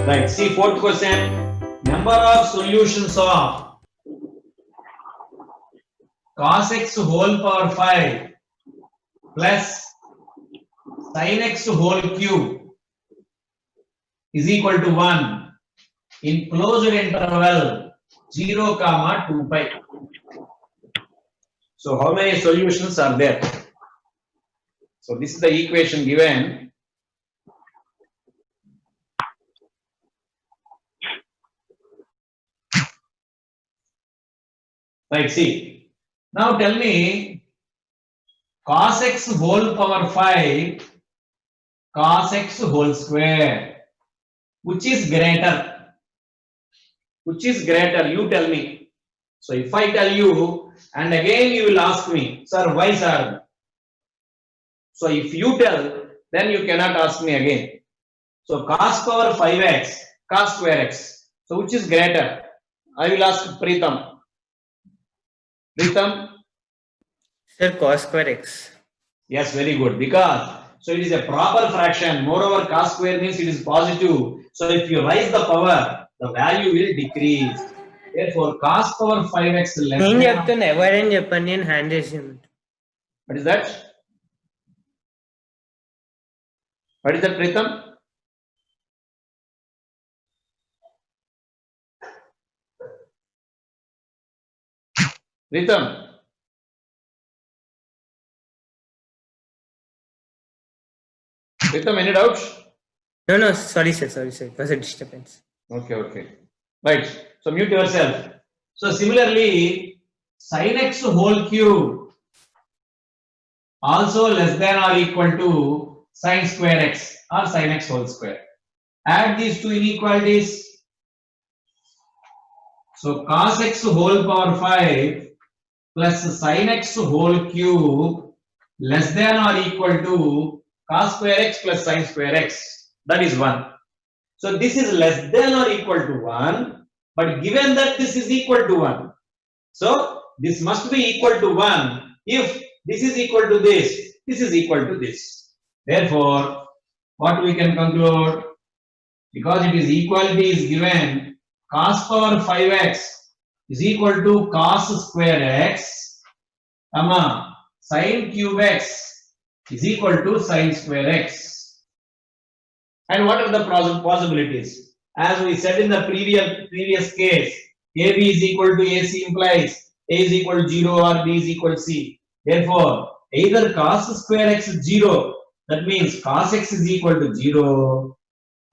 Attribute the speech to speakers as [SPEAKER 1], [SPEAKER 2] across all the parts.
[SPEAKER 1] Right. See, fourth question. Number of solutions of cos x whole power 5 plus sin x whole cube is equal to 1 in closed interval 0, comma 2 pi. So how many solutions are there? So this is the equation given. Right, see. Now tell me cos x whole power 5, cos x whole square, which is greater? Which is greater? You tell me. So if I tell you, and again you will ask me, sir, why sir? So if you tell, then you cannot ask me again. So cos power 5x, cos square x. So which is greater? I will ask Pritham. Pritham?
[SPEAKER 2] Sir, cos square x.
[SPEAKER 1] Yes, very good. Because so it is a proper fraction. Moreover, cos square means it is positive. So if you raise the power, the value will decrease. Therefore, cos power 5x less
[SPEAKER 2] నేను
[SPEAKER 1] than.
[SPEAKER 2] చెప్తున్నా ఎవరైనా చెప్పండి నేను hand చేసి
[SPEAKER 1] What is that? What is that, Pritham? Pritham? Pritham, any doubts?
[SPEAKER 2] No, sorry sir, it was a disturbance.
[SPEAKER 1] Okay. Right. So mute yourself. So similarly, sin x whole cube also less than or equal to sin square x or sin x whole square. Add these two inequalities. So cos x whole power 5 plus sin x whole cube less than or equal to cos square x plus sin square x. That is 1. So this is less than or equal to 1, but given that this is equal to 1. So this must be equal to 1 if this is equal to this is equal to this. Therefore, what we can conclude, because it is equality is given, cos power 5x is equal to cos square x, comma, sin cube x is equal to sin square x. And what are the possibilities? As we said in the previous case, AB is equal to AC implies A is equal to 0 or B is equal to C. Therefore, either cos square x is 0, that means cos x is equal to 0,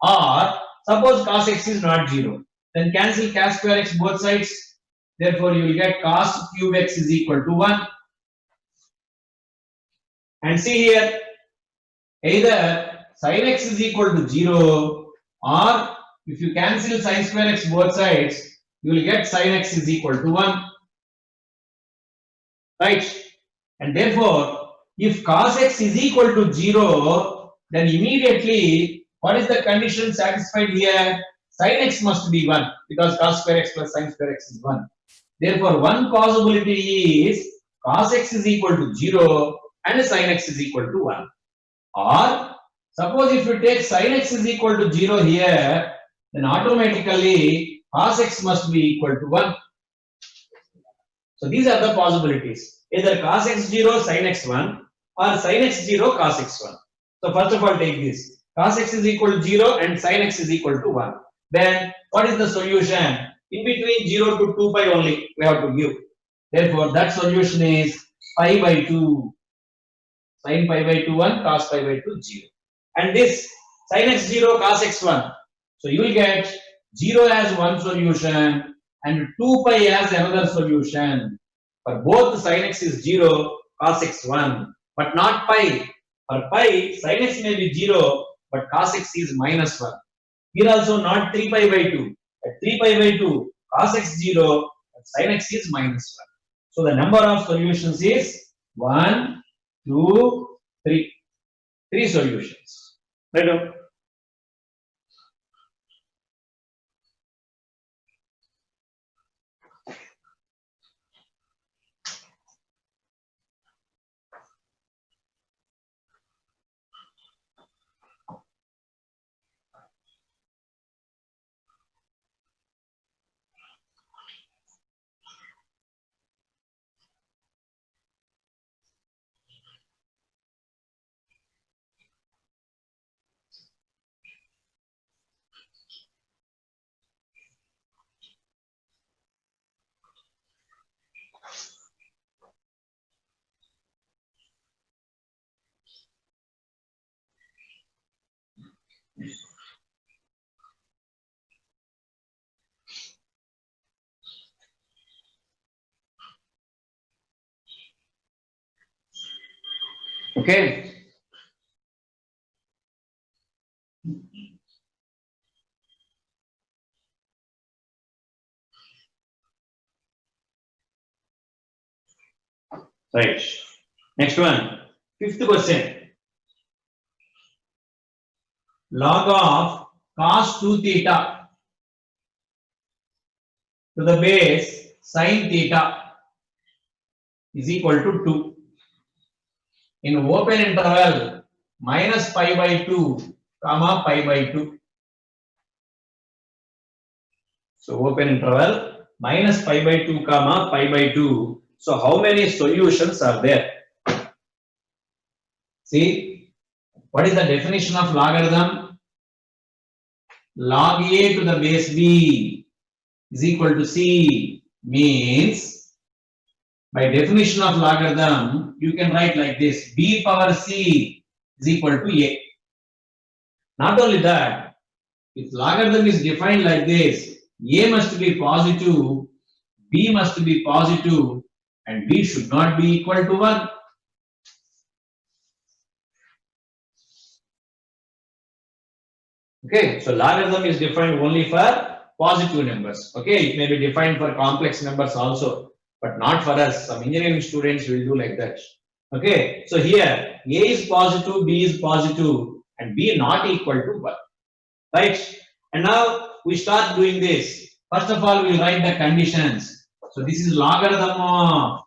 [SPEAKER 1] or suppose cos x is not 0, then cancel cos square x both sides. Therefore, you will get cos cube x is equal to 1. And see here, either sin x is equal to 0, or if you cancel sin square x both sides, you will get sin x is equal to 1. Right? And therefore, if cos x is equal to 0, then immediately, what is the condition satisfied here? Sin x must be 1, because cos square x plus sin square x is 1. Therefore, one possibility is cos x is equal to 0 and sin x is equal to 1. Or suppose if you take sin x is equal to 0 here, then automatically cos x must be equal to 1. So these are the possibilities. Either cos x 0, sin x 1, or sin x 0, cos x 1. So first of all, take this. Cos x is equal to 0 and sin x is equal to 1. Then what is the solution? In between 0 to 2 pi only we have to give. Therefore, that solution is pi by 2. Sin pi by 2 1, cos pi by 2 0. And this sin x 0, cos x 1. So you will get 0 as one solution and 2 pi as another solution. For both sin x is 0, cos x 1, but not pi. For pi, sin x may be 0, but cos x is minus 1. Here also not 3 pi by 2. At 3 pi by 2, cos x 0, but sin x is minus 1. So the number of solutions is 1, 2, 3. 3 solutions. Right? Okay. Right. Next one. Fifth question. Log of cos 2 theta to the base sin theta is equal to 2. In open interval minus pi by 2 comma pi by 2. So open interval minus pi by 2 comma pi by 2. So how many solutions are there? See, what is the definition of logarithm? Log a to the base b is equal to c means by definition of logarithm you can write like this: b power c is equal to a. Not only that, if logarithm is defined like this, a must be positive, b must be positive, and b should not be equal to 1. Okay, so logarithm is defined only for positive numbers. Okay, it may be defined for complex numbers also, but not for us. Some engineering students will do like that. Okay, so here a is positive, b is positive, and b not equal to 1. Right? And now we start doing this. First of all, we write the conditions. So this is logarithm of.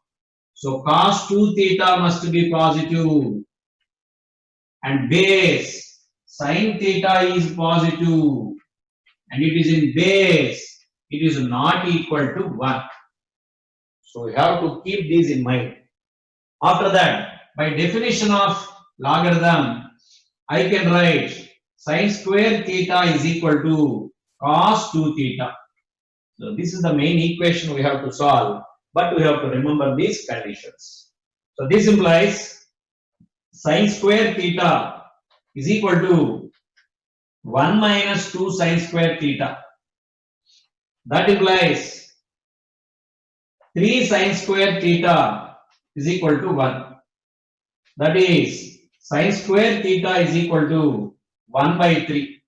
[SPEAKER 1] So cos 2 theta must be positive, and base sin theta is positive, and it is in base, it is not equal to 1. So we have to keep these in mind. After that, by definition of logarithm, I can write sin square theta is equal to cos 2 theta. So this is the main equation we have to solve, but we have to remember these conditions. So this implies sin square theta is equal to 1 minus 2 sin square theta. That implies 3 sin square theta is equal to 1. That is sin square theta is equal to 1 by 3.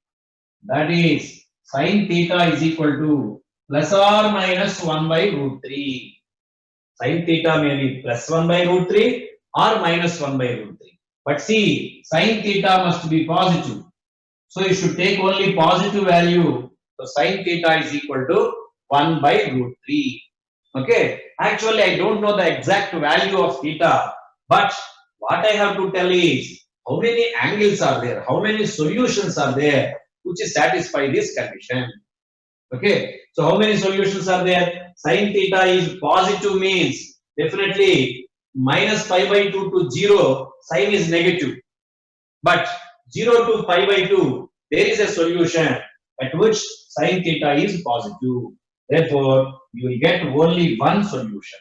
[SPEAKER 1] That is sin theta is equal to plus or minus 1 by root 3. Sin theta may be plus 1 by root 3 or minus 1 by root 3. But see, sin theta must be positive. So you should take only positive value. So sin theta is equal to 1 by root 3. Okay. Actually, I don't know the exact value of theta, but what I have to tell is how many angles are there, how many solutions are there which satisfy this condition. Okay. So how many solutions are there? Sin theta is positive means definitely minus pi by 2 to 0, sin is negative. But 0 to pi by 2, there is a solution at which sin theta is positive. Therefore, you will get only one solution.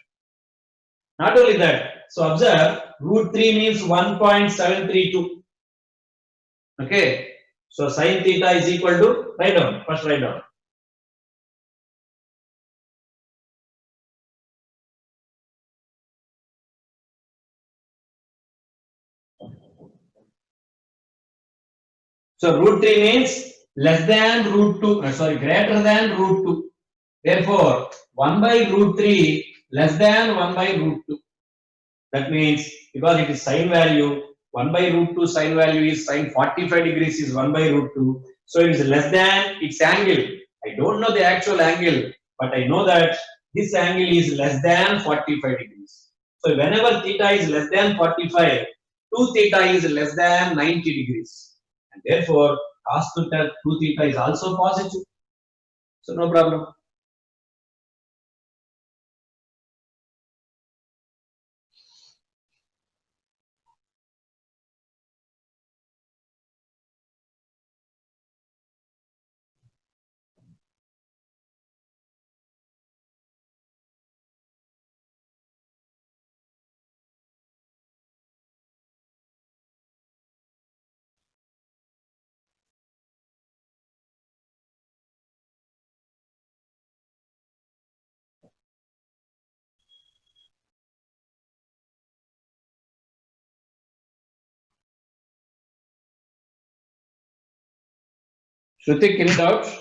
[SPEAKER 1] Not only that, so observe root 3 means 1.732. Okay, so sin theta is equal to, write down, first write down. So root 3 means less than root 2, greater than root 2. Therefore, 1 by root 3 less than 1 by root 2. That means because it is sine value, 1 by root 2 sine value is sine 45 degrees is 1 by root 2. So it is less than its angle. I don't know the actual angle, but I know that this angle is less than 45 degrees. So whenever theta is less than 45, 2 theta is less than 90 degrees. And therefore, cos theta 2 theta is also positive. So no problem. Shrutik, any doubts?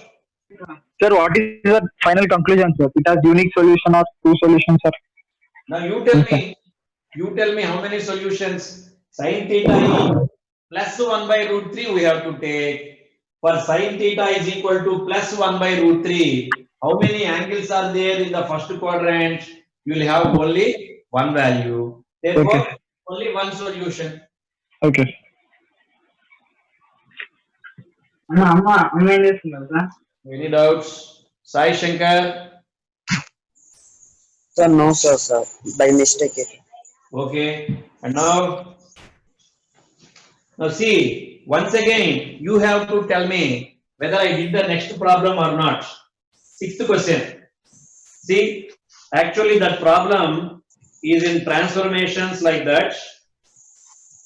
[SPEAKER 3] Sir, what is the final conclusion, sir? It has unique solution or two solutions, sir?
[SPEAKER 1] Now
[SPEAKER 3] Yes, sir.
[SPEAKER 1] you tell me how many solutions. Sin theta is plus 1 by root 3 we have to take. For sin theta is equal to plus 1 by root 3. How many angles are there in the first quadrant? You will have only one value. Therefore,
[SPEAKER 3] Okay.
[SPEAKER 1] only one solution.
[SPEAKER 3] Okay.
[SPEAKER 1] Any doubts? Sai Shankar?
[SPEAKER 4] Sir, no, sir. By mistake.
[SPEAKER 1] Okay. And now see, once again, you have to tell me whether I did the next problem or not. Sixth question. See, actually that problem is in transformations like that.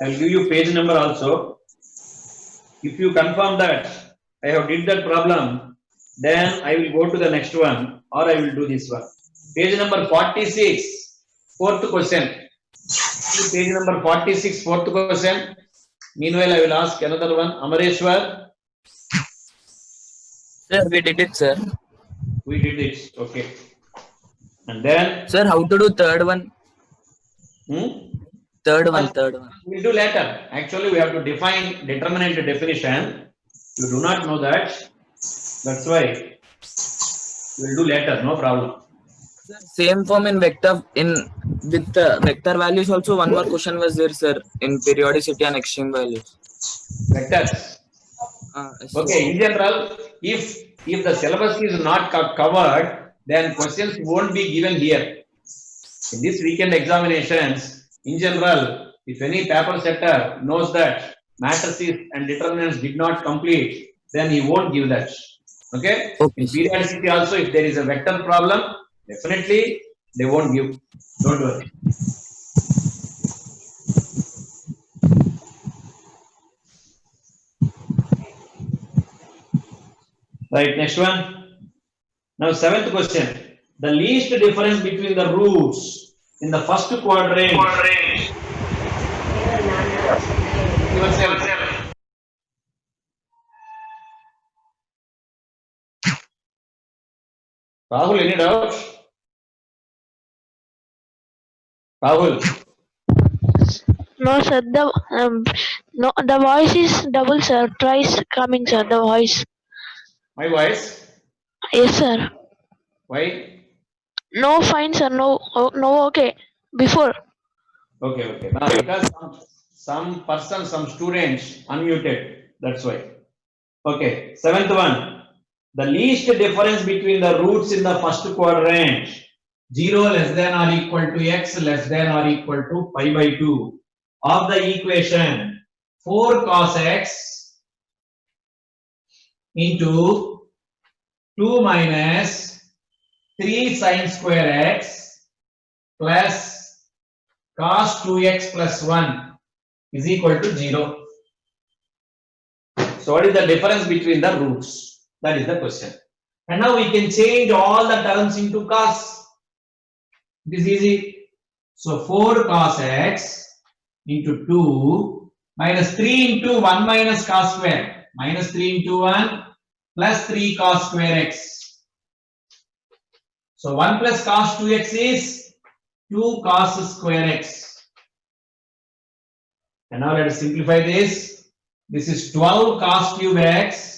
[SPEAKER 1] I'll give you page number also. If you confirm that I have did that problem, then I will go to the next one or I will do this one. Page number 46, fourth question. See, page number 46, fourth question. Meanwhile, I will ask another one. Amareshwar,
[SPEAKER 5] Sir, we did it, sir.
[SPEAKER 1] we did it. Okay. And then,
[SPEAKER 5] Sir, how to do third one? Third one.
[SPEAKER 1] we'll do later. Actually, we have to define determinant definition. You do not know that. That's why we'll do later. No problem.
[SPEAKER 5] Same form in vector with vector values also. One more question was there, sir, in periodicity and extreme values.
[SPEAKER 1] Vectors.
[SPEAKER 5] Yes,
[SPEAKER 1] Okay. In general, if the syllabus is not covered, then questions won't be given here. In this weekend examinations, in general, if any paper setter knows that matrices and determinants did not complete, then he won't give that. Okay?
[SPEAKER 5] Okay.
[SPEAKER 1] In periodicity also, if there is a vector problem, definitely they won't give. Don't worry. Right, next one. Now, seventh question. The least difference between the roots in the first quadrant. Yourself. Rahul, any doubts? Rahul,
[SPEAKER 6] No, sir. The voice is double, sir. Twice coming, sir. The voice.
[SPEAKER 1] my voice.
[SPEAKER 6] Yes, sir.
[SPEAKER 1] Why?
[SPEAKER 6] No, fine, sir. No, no. Okay. Before.
[SPEAKER 1] Okay. Now, because some person, some students unmuted. That's why. Okay. Seventh one. The least difference between the roots in the first quadrant. 0 less than or equal to x less than or equal to pi by 2 of the equation 4 cos x into 2 minus 3 sin square x plus cos 2x plus 1 is equal to 0. So what is the difference between the roots? That is the question. And now we can change all the terms into cos. It is easy. So 4 cos x into 2 minus 3 into 1 minus cos square. Minus 3 into 1 plus 3 cos square x. So 1 plus cos 2x is 2 cos square x. And now let us simplify this. This is 12 cos cube x.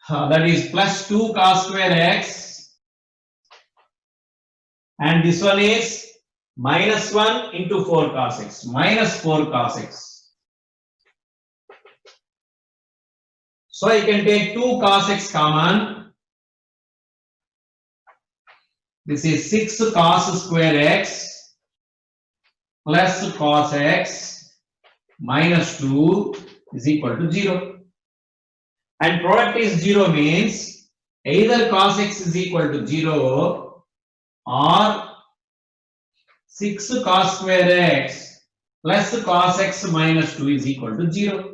[SPEAKER 1] That is plus 2 cos square x. And this one is minus 1 into 4 cos x. Minus 4 cos x. So I can take 2 cos x common. This is 6 cos square x plus cos x minus 2 is equal to 0. And product is 0 means either cos x is equal to 0 or 6 cos square x plus cos x minus 2 is equal to 0.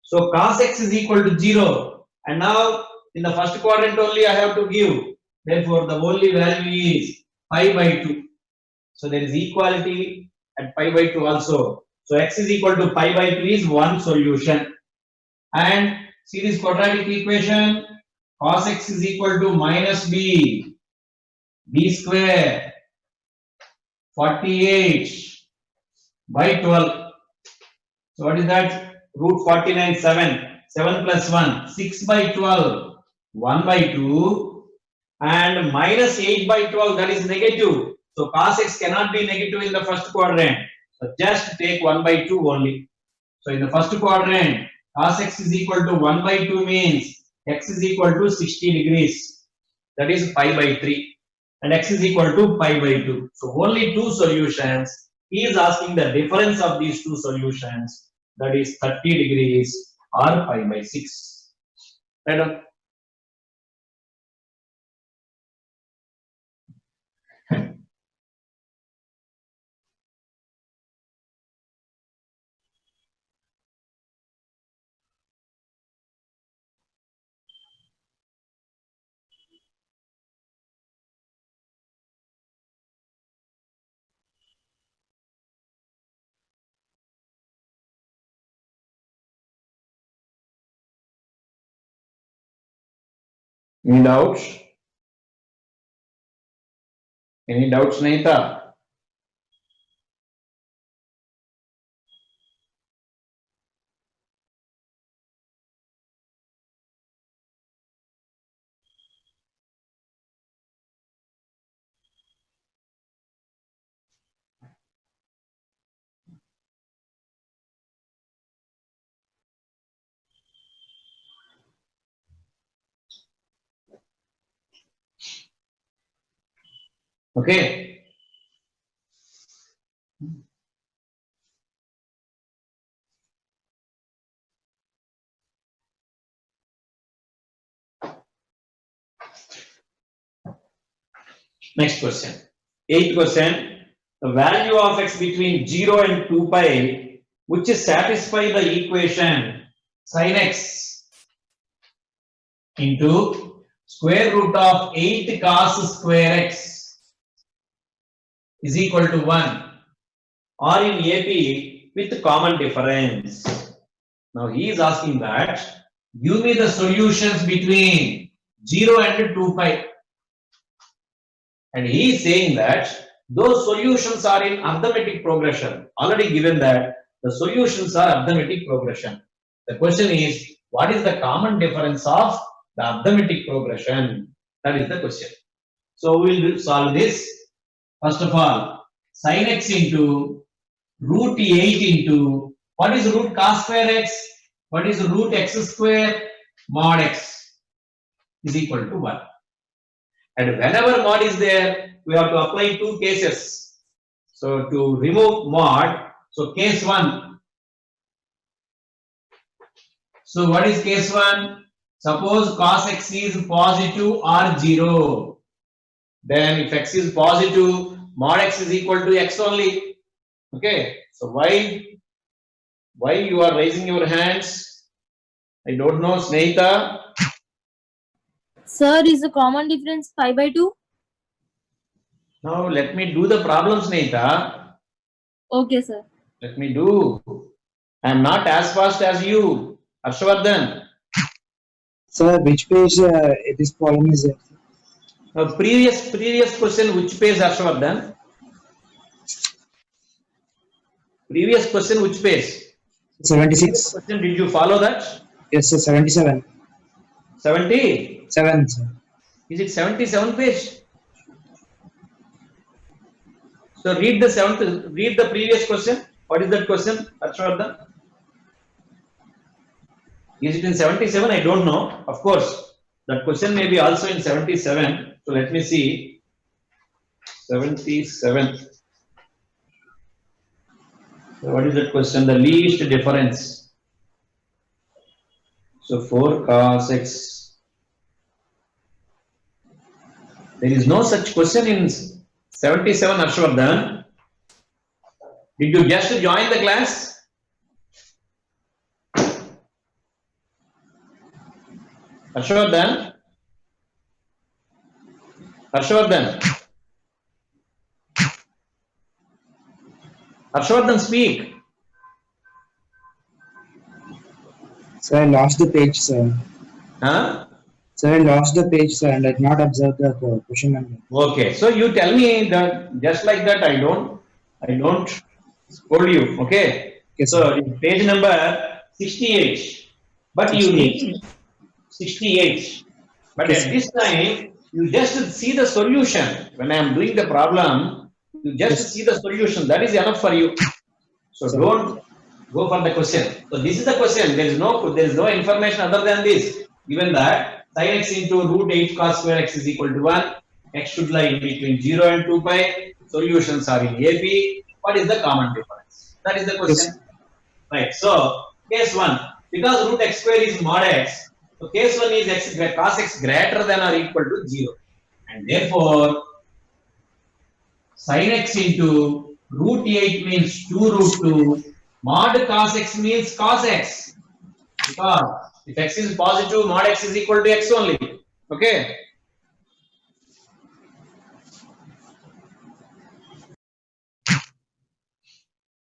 [SPEAKER 1] So cos x is equal to 0 and now in the first quadrant only I have to give. Therefore the only value is pi by 2. So there is equality at pi by 2 also. So x is equal to pi by 3 is one solution. And see this quadratic equation, cos x is equal to minus b square 48 by 12. So what is that? Root 49, 7. 7 plus 1, 6 by 12, 1 by 2. And minus 8 by 12, that is negative. So cos x cannot be negative in the first quadrant. So just take 1 by 2 only. So in the first quadrant, cos x is equal to 1 by 2 means x is equal to 60 degrees. That is pi by 3. And x is equal to pi by 2. So only two solutions. He is asking the difference of these two solutions. That is 30 degrees or pi by 6. Right? Any doubts? Any doubts, Naita? Okay. Next question. Eighth question. The value of x between 0 and 2 pi, which is satisfy the equation sin x into square root of 8 cos square x is equal to 1, or in AP with common difference. Now he is asking that give me the solutions between 0 and 2 pi. And he is saying that those solutions are in arithmetic progression. Already given that the solutions are arithmetic progression. The question is, what is the common difference of the arithmetic progression? That is the question. So we will solve this. First of all, sin x into root 8 into, what is root cos square x? What is root x square? Mod x is equal to 1. And whenever mod is there, we have to apply two cases. So to remove mod, so case 1. So what is case 1? Suppose cos x is positive or 0. Then if x is positive, mod x is equal to x only. Okay. So why you are raising your hands? I don't know, Sneha.
[SPEAKER 7] Sir, is the common difference pi by 2?
[SPEAKER 1] Now let me do the problems, Neita.
[SPEAKER 7] Okay, sir.
[SPEAKER 1] Let me do. I am not as fast as you, Harshvardhan.
[SPEAKER 4] Sir, which page this problem is there?
[SPEAKER 1] Previous question, which page, Harshvardhan? Previous question, which page?
[SPEAKER 4] 76.
[SPEAKER 1] Question, did you follow that?
[SPEAKER 4] Yes, sir, 77.
[SPEAKER 1] 70?
[SPEAKER 4] 7, sir.
[SPEAKER 1] Is it 77 page? So read the previous question. What is that question, Harshvardhan? Is it in 77? I don't know. Of course, that question may be also in 77. So let me see. 77. So what is that question? The least difference. So 4 cos x. There is no such question in 77, Harshvardhan. Did you just join the class? Harshvardhan? Harshvardhan? Harshvardhan, speak.
[SPEAKER 4] Sir, I lost the page, sir.
[SPEAKER 1] Huh?
[SPEAKER 4] Sir, I lost the page, sir, and I did not observe the question number.
[SPEAKER 1] Okay, so you tell me that just like that. I don't scold you. Okay.
[SPEAKER 4] Yes,
[SPEAKER 1] So
[SPEAKER 4] sir.
[SPEAKER 1] page number 68, but you
[SPEAKER 4] 68.
[SPEAKER 1] need 68. But
[SPEAKER 4] Yes,
[SPEAKER 1] at this time, you just see the solution. When I am doing the problem, you just
[SPEAKER 4] Yes.
[SPEAKER 1] see the solution. That is enough for you. So
[SPEAKER 4] Sir.
[SPEAKER 1] don't go for the question. So this is the question. There is no information other than this. Given that sin x into root 8 cos square x is equal to 1, x should lie in between 0 and 2 pi. Solutions are in AP. What is the common difference? That is the question. Right. So case 1, because root x square is mod x, so case 1 is x cos x greater than or equal to 0, and therefore sin x into root 8 means 2 root 2, mod cos x means cos x, because if x is positive, mod x is equal to x only. Okay.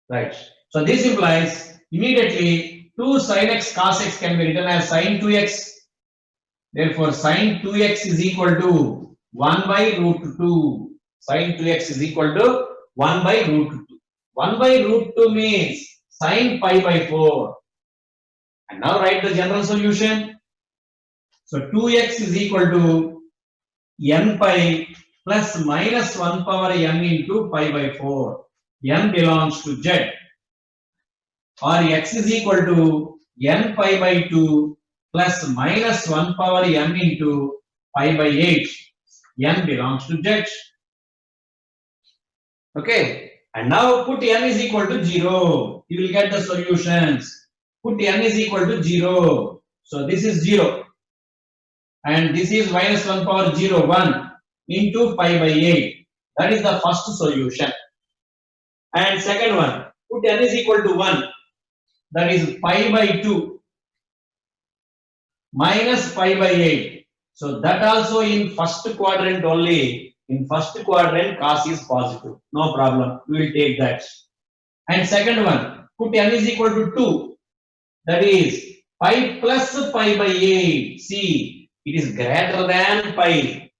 [SPEAKER 1] Right. So this implies immediately 2 sin x cos x can be written as sin 2x. Therefore, sin 2x is equal to 1 by root 2. Sin 2x is equal to 1 by root 2. 1 by root 2 means sin pi by 4. And now write the general solution. So 2x is equal to n pi plus minus 1 power n into pi by 4. N belongs to z. Or x is equal to n pi by 2 plus minus 1 power n into pi by 8. N belongs to z. Okay. And now put n is equal to 0. You will get the solutions. Put n is equal to 0. So this is 0. And this is minus 1 power 0, 1 into pi by 8. That is the first solution. And second one, put n is equal to 1. That is pi by 2 minus pi by 8. So that also in first quadrant only. In first quadrant, cos is positive. No problem. We will take that. And second one, put n is equal to 2. That is pi plus pi by 8. See, it is greater than pi.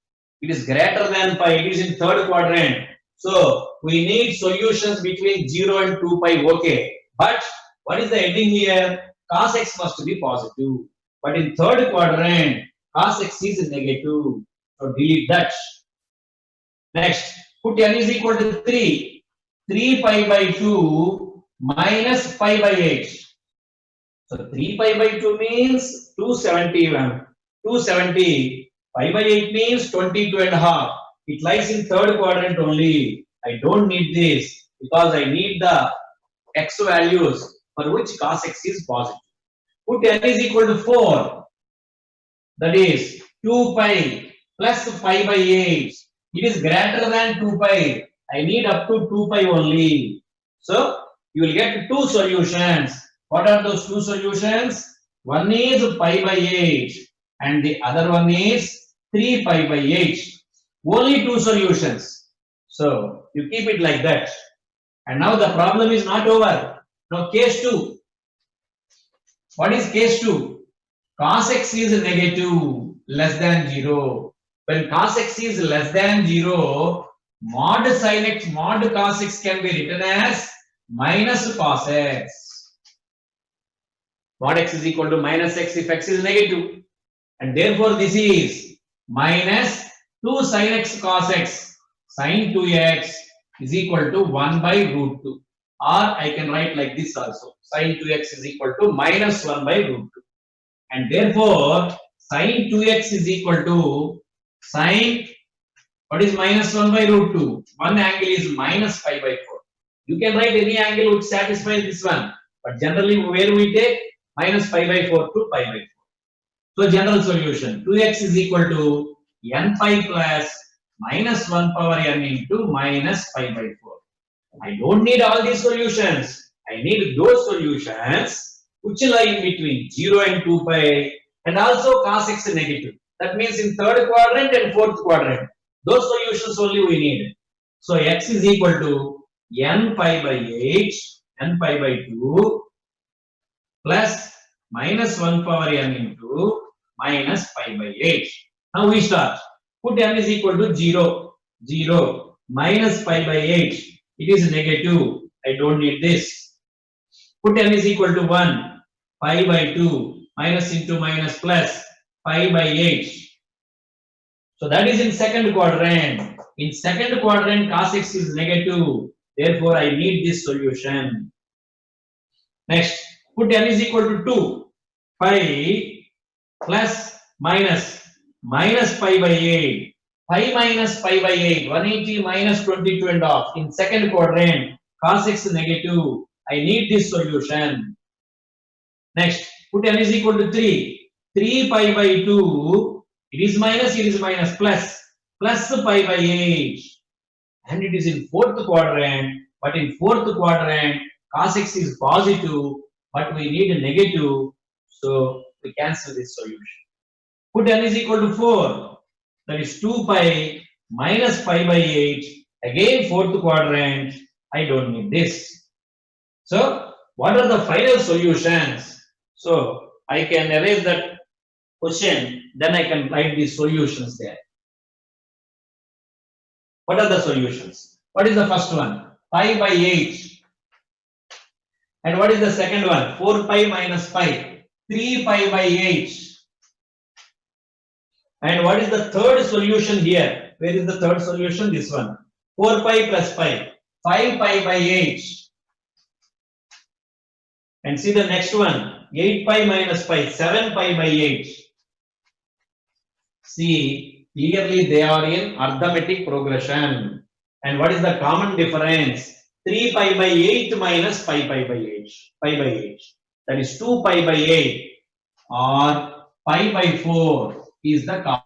[SPEAKER 1] It is greater than pi. It is in third quadrant. So we need solutions between 0 and 2 pi. Okay. But what is the heading here? Cos x must be positive. But in third quadrant, cos x is negative. So delete that. Next, put n is equal to 3. 3 pi by 2 minus pi by 8. So 3 pi by 2 means 270. 270. Pi by 8 means 22 and a half. It lies in third quadrant only. I don't need this because I need the x values for which cos x is positive. Put n is equal to 4. That is 2 pi plus pi by 8. It is greater than 2 pi. I need up to 2 pi only. So you will get two solutions. What are those two solutions? One is pi by 8 and the other one is 3 pi by 8. Only two solutions. So you keep it like that. And now the problem is not over. Now case 2. What is case 2? Cos x is negative, less than 0. When cos x is less than 0, mod sin x, mod cos x can be written as minus cos x. Mod x is equal to minus x if x is negative. And therefore this is minus 2 sin x cos x sin 2x is equal to 1 by root 2. Or I can write like this also. Sin 2x is equal to minus 1 by root 2. And therefore sin 2x is equal to sin, what is minus 1 by root 2? One angle is minus pi by 4. You can write any angle which satisfies this one. But generally where we take minus pi by 4 to pi by 4. So general solution 2x is equal to n pi plus minus 1 power n into minus pi by 4. I don't need all these solutions. I need those solutions which lie in between 0 and 2 pi and also cos x negative. That means in third quadrant and fourth quadrant. Those solutions only we need. So x is equal to n pi by 8, n pi by 2 plus minus 1 power n into minus pi by 8. Now we start. Put n is equal to 0, 0, minus pi by 8. It is negative. I don't need this. Put n is equal to 1, pi by 2, minus into minus plus, pi by 8. So that is in second quadrant. In second quadrant, cos x is negative. Therefore, I need this solution. Next, put n is equal to 2, pi plus minus, minus pi by 8. Pi minus pi by 8, 180 minus 22 and half. In second quadrant, cos x is negative. I need this solution. Next, put n is equal to 3. 3 pi by 2, it is minus plus, plus pi by 8. And it is in fourth quadrant, but in fourth quadrant, cos x is positive, but we need a negative, so we cancel this solution. Put n is equal to 4, that is 2 pi minus pi by 8, again fourth quadrant, I don't need this. So, what are the final solutions? So, I can erase that question, then I can write the solutions there. What are the solutions? What is the first one? Pi by 8. And what is the second one? 4 pi minus pi. 3 pi by 8. And what is the third solution here? Where is the third solution? This one. 4 pi plus pi. 5 pi by 8. And see the next one. 8 pi minus pi. 7 pi by 8. See, clearly they are in arithmetic progression. And what is the common difference? 3 pi by 8 minus pi by 8. Pi by 8. That is 2 pi by 8 or pi by 4 is the common.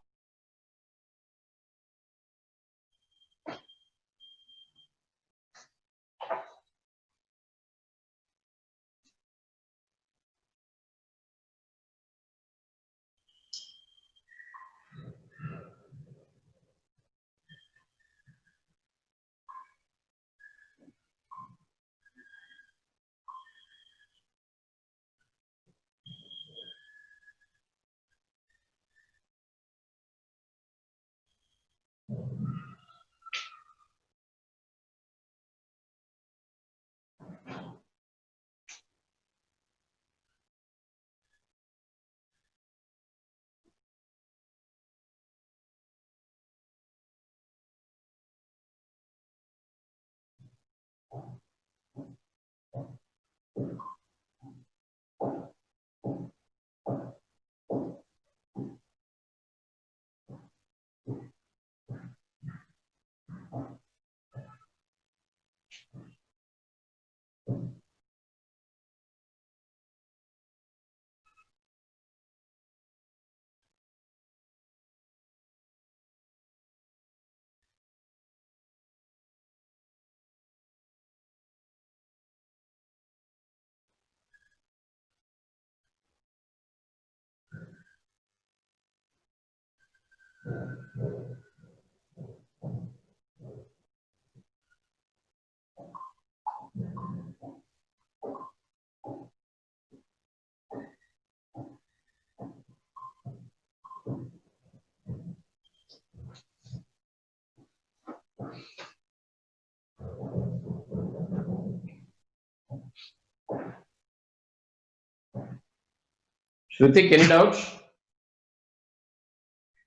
[SPEAKER 1] Shrutik, any doubts?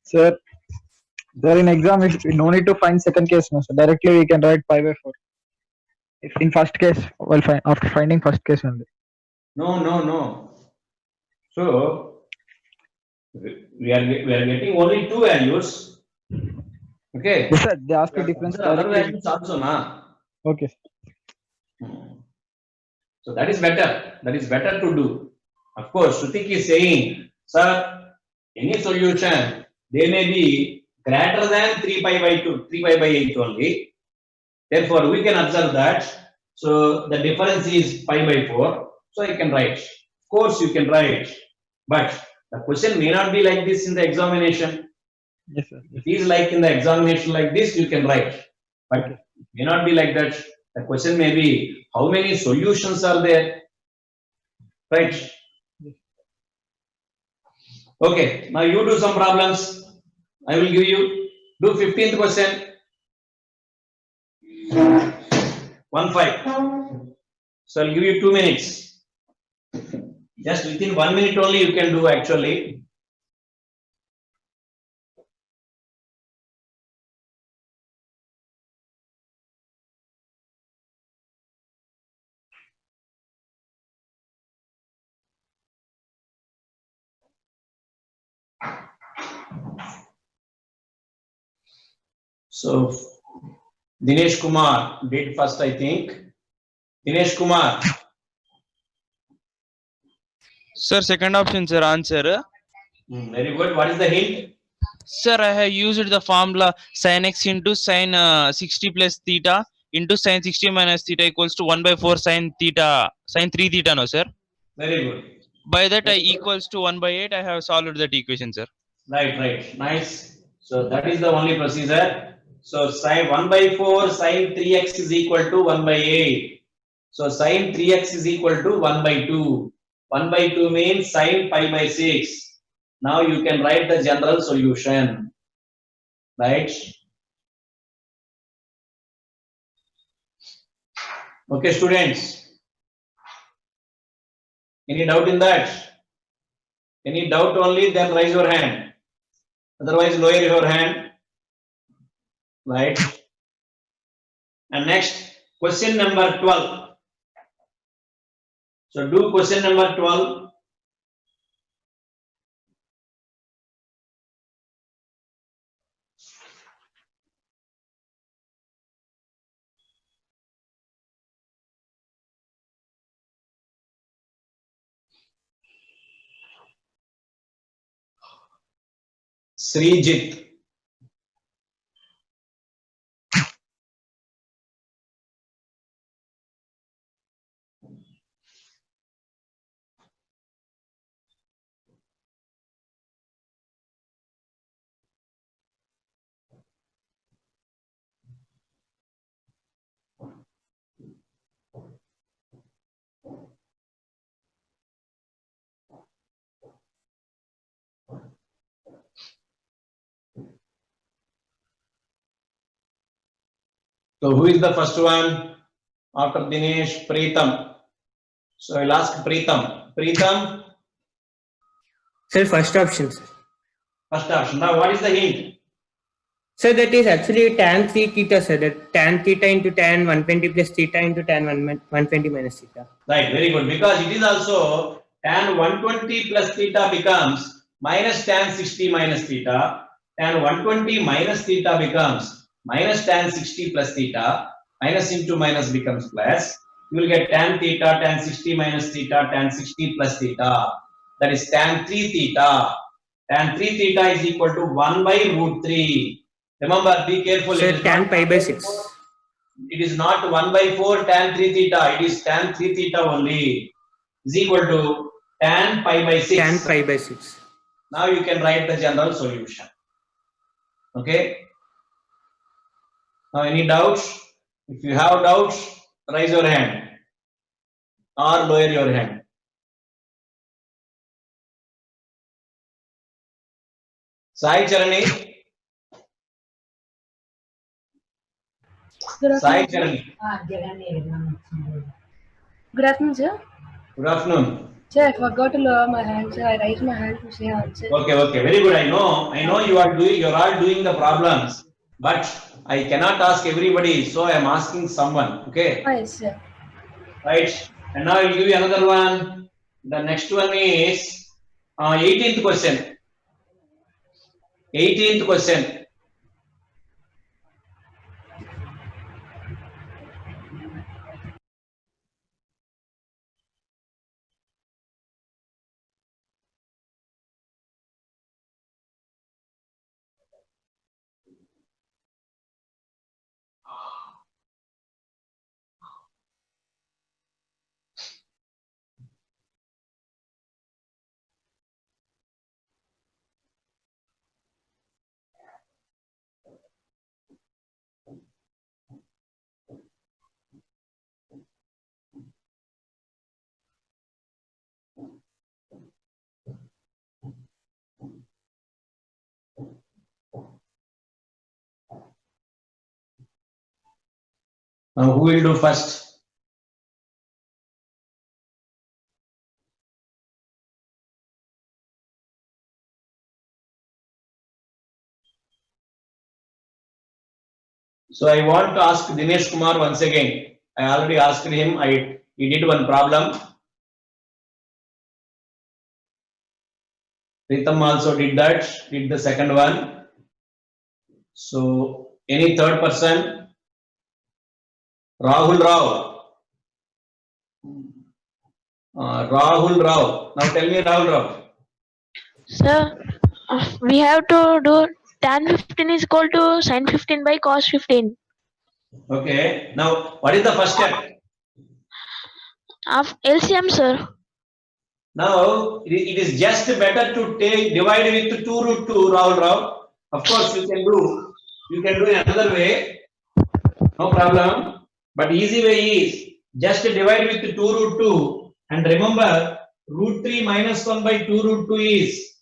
[SPEAKER 3] Sir, there in exam, if no need to find second case, no, sir. Directly we can write pi by 4. If in first case, well, after finding first case only.
[SPEAKER 1] No. So we are getting only two values. Okay.
[SPEAKER 3] Yes, sir. They ask a difference.
[SPEAKER 1] There are other
[SPEAKER 3] directly.
[SPEAKER 1] values also, na?
[SPEAKER 3] Okay.
[SPEAKER 1] So that is better. That is better to do. Of course, Shrutik is saying, sir, any solution, they may be greater than 3 pi by 2, 3 pi by 8 only. Therefore, we can observe that. So the difference is pi by 4. So I can write. Of course, you can write. But the question may not be like this in the examination.
[SPEAKER 3] Yes, sir.
[SPEAKER 1] If it is like in the examination like this, you can write. But it may not be like that. The question may be, how many solutions are there? Right? Okay, now you do some problems. I will give you, do 15th question. 1-5. So I'll give you 2 minutes. Just within 1 minute only you can do actually. So Dinesh Kumar did first, I think. Dinesh Kumar.
[SPEAKER 8] Sir, second option, sir, answer.
[SPEAKER 1] Very good. What is the hint?
[SPEAKER 8] Sir, I have used the formula sin x into sin 60 plus theta into sin 60 minus theta equals to 1 by 4 sin theta, sin 3 theta, no, sir.
[SPEAKER 1] Very good.
[SPEAKER 8] By that, I equals to 1 by 8. I have solved that equation, sir.
[SPEAKER 1] Right. Nice. So that is the only procedure. So sin 1 by 4 sin 3x is equal to 1 by 8. So sin 3x is equal to 1 by 2. 1 by 2 means sin pi by 6. Now you can write the general solution. Right? Okay, students. Any doubt in that? Any doubt only, then raise your hand. Otherwise, lower your hand. Right? And next, question number 12. So do question number 12. Srijit. So who is the first one? After Dinesh, Preetham. So I'll ask Preetham. Preetham,
[SPEAKER 2] Sir, first option, sir.
[SPEAKER 1] first option. Now what is the hint?
[SPEAKER 2] Sir, that is actually tan 3 theta, sir. That tan theta into tan 120 plus theta into tan 120 minus theta.
[SPEAKER 1] Right, very good. Because it is also tan 120 plus theta becomes minus tan 60 minus theta. Tan 120 minus theta becomes minus tan 60 plus theta. Minus into minus becomes plus. You will get tan theta, tan 60 minus theta, tan 60 plus theta. That is tan 3 theta. Tan 3 theta is equal to 1 by root 3. Remember, be careful.
[SPEAKER 2] Sir, tan pi by 6.
[SPEAKER 1] It is not 1 by 4 tan 3 theta. It is tan 3 theta only. Is equal to tan pi by 6.
[SPEAKER 2] Tan pi by 6.
[SPEAKER 1] Now you can write the general solution. Okay. Now any doubts? If you have doubts, raise your hand or lower your hand. Sai Charani. Sai Charani.
[SPEAKER 9] Good afternoon, sir.
[SPEAKER 1] Good afternoon.
[SPEAKER 9] Sir, I forgot to lower my hand, sir. I raised my hand to say answer.
[SPEAKER 1] Okay. Very good. I know you are all doing the problems, but I cannot ask everybody, so I am asking someone. Okay.
[SPEAKER 9] Yes, sir.
[SPEAKER 1] Right. And now I'll give you another one. The next one is 18th question. 18th question. Now who will do first? So I want to ask Dinesh Kumar once again. I already asked him. He did one problem. Ritam also did that. Did the second one. So any third person? Rahul Rao. Rahul Rao. Now tell me, Rahul Rao.
[SPEAKER 6] Sir, we have to do tan 15 is equal to sin 15 by cos 15.
[SPEAKER 1] Okay. Now what is the first step?
[SPEAKER 6] Of LCM, sir.
[SPEAKER 1] Now it is just better to take divide with 2 root 2, Rahul Rao. Of course you can do another way. No problem. But easy way is just divide with 2 root 2 and remember root 3 minus 1 by 2 root 2 is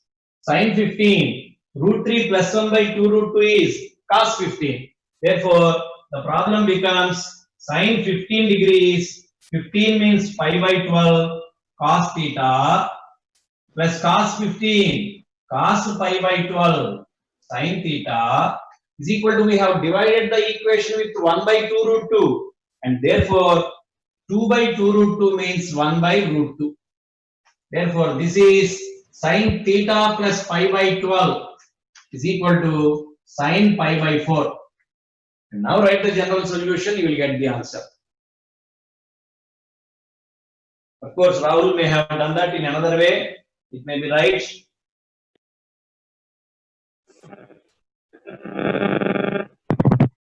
[SPEAKER 1] sin 15. Root 3 plus 1 by 2 root 2 is cos 15. Therefore, the problem becomes sin 15 degrees. 15 means pi by 12 cos theta plus cos 15 cos pi by 12 sin theta is equal to, we have divided the equation with 1 by 2 root 2 and therefore 2 by 2 root 2 means 1 by root 2. Therefore, this is sin theta plus pi by 12 is equal to sin pi by 4. And now write the general solution, you will get the answer. Of course, Rahul may have done that in another way. It may be right.